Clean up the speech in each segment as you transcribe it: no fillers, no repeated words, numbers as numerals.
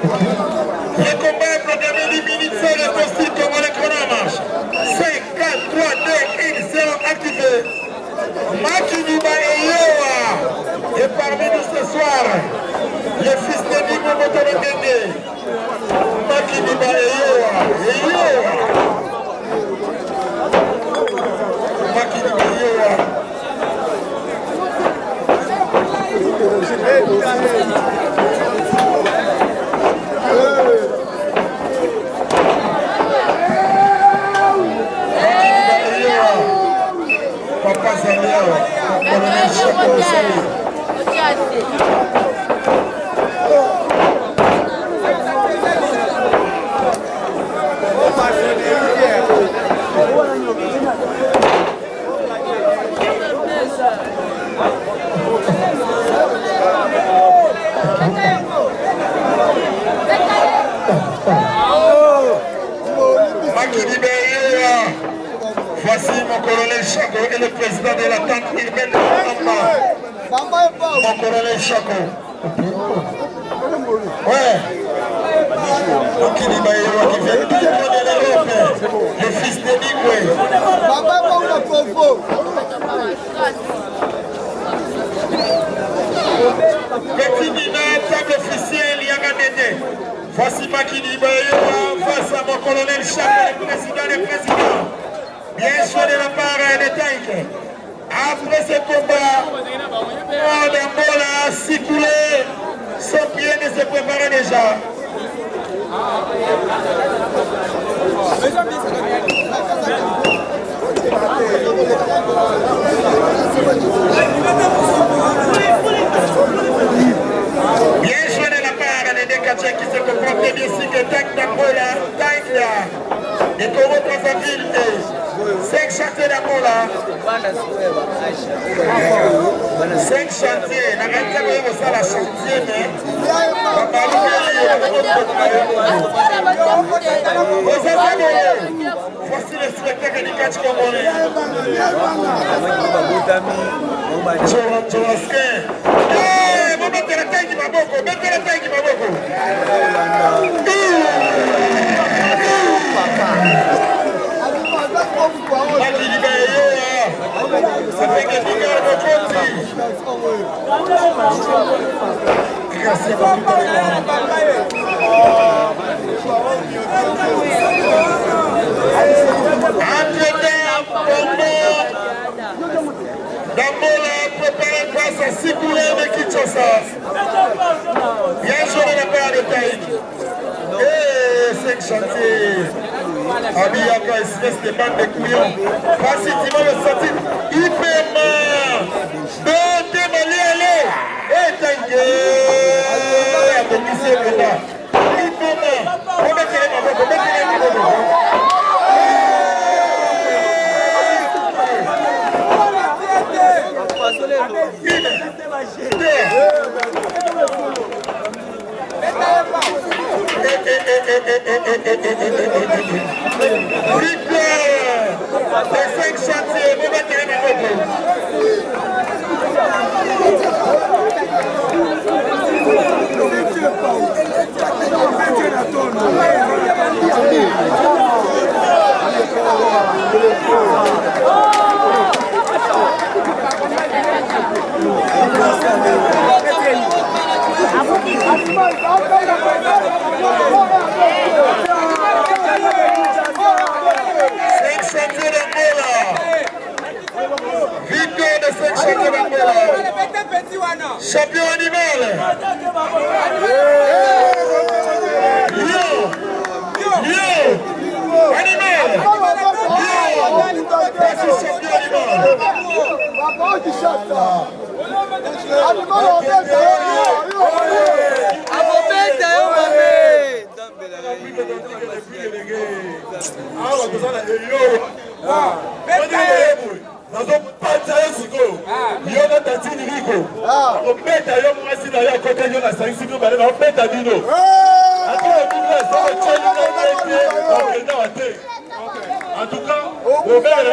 Le combat est programmé 10 minutes sur le poste comme le chronomètre. 5, 4, 3, 2, 1, 0, activé. Makiniba et Yoa. Et parmi nous ce soir, le fils de Nigo Motorogende. Makiniba et Yoa. Makiniba et Yoa. Papa Zaliao, colonel Chaco Sali. Voici mon colonel Chaco et le président de la tente urbaine de Mamba. Mon colonel Chaco. Ouais. Donc il dit qui vient tout le monde de l'Europe. Le fils de Nigwe. Petit Nina, table officielle, Yagadede. Voici Makini Bayoua face à mon colonel Chaco, le président des présidents. Bien sûr de la part de Tank. Après ce combat, Dambola a circulé, son pied ne se préparait déjà. Bien joué de la part de Dekatien qui se comprend très bien si que Tank Dambola, Tank là, et Toro Brazzaville et 5 chantiers d'Amola. 5 chantiers. La réalité est ça la chantier, mais voici le spectacle du catch congolais. Mettez la taille qui m'a beaucoup. Mettez la taille qui m'a beaucoup. Ça fait que tu gardes le Dambola prépare place à Sikoulé de Kinshasa. Bien joué de la part de Taïk. Et 5 chantiers. Abiyaka, espèce de bande de couillons. Voici, tu vas le sentir. Ipema. Doté Mali, allez. Et Taïké. Abokissé, Benda. Ipema. Remettez-les, Maboko. Mettez-les, Maboko. Les 5 chantiers, vous mettez les champion animal. Animal. En tout cas, Robert est le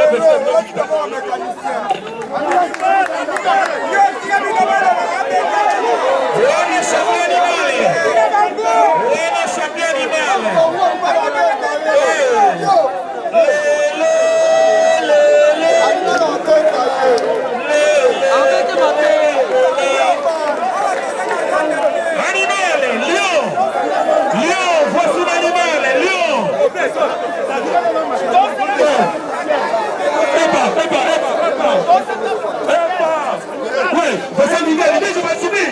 champion animal. Animal, lion. Lion, voici l'animal, lion. Oui, voici l'idée, je vais subir.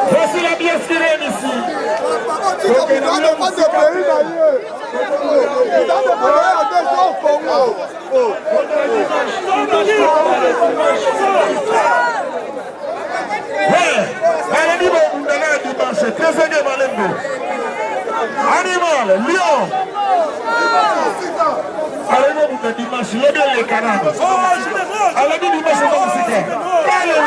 Voici la bien sirène ici. Animal, lion. Allez, dimanche, le bien les canards. Allez, dimanche, c'est comme ça. Allez,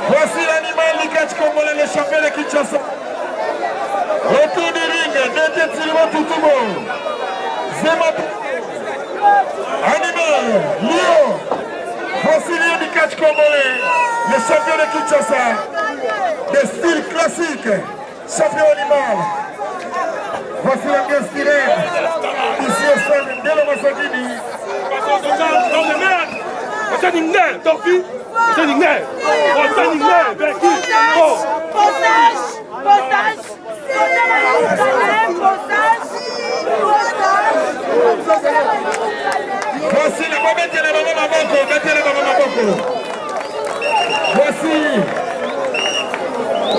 voici l'animal Likach Congolais, le champion de Kinshasa. Autour du ring, Dete Silva Toutubo. Animal, lion. Voici l'animal Likach Congolais, le champion de Kinshasa. De style classique, champion animal. Voici la guest sirène. Ici au stade de Lomasakini. Voici la mettez la maman Maboko, mettez la maman Maboko.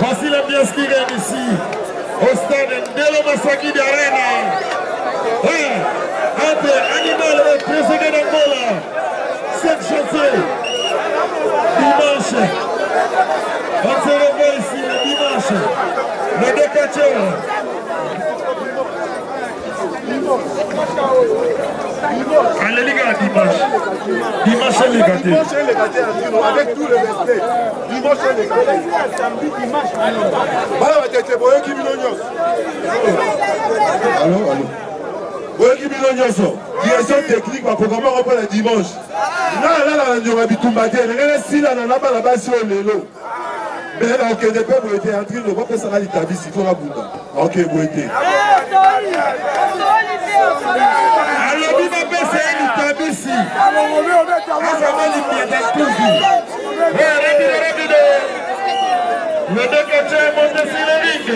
Voici l'ambiance qui gagne ici au stade de Lomasakini Arena. Entre Animal et président d'Angola, 7 chantiers. Dimanche, on se revoit ici le dimanche, le 2 catcheurs. Allez les gars, dimanche. Dimanche les gâtés. Dimanche les gâtés, avec tout le respect. Dimanche les gâtés. Samedi, dimanche. Voilà, tu es bon, qui millionnaire. Allô. Boyoki bino nyonso, direction technique baprogramma reprend le dimanche. Là, on a bitumba te, ngana sila na naba la basi o lelo. Mais là, ok, ne peut pas être entré, ne va pas ça l'établir si faut la bouda. Ok, vous êtes. Alors, il va passer à l'établir ici. Le 2 catcheurs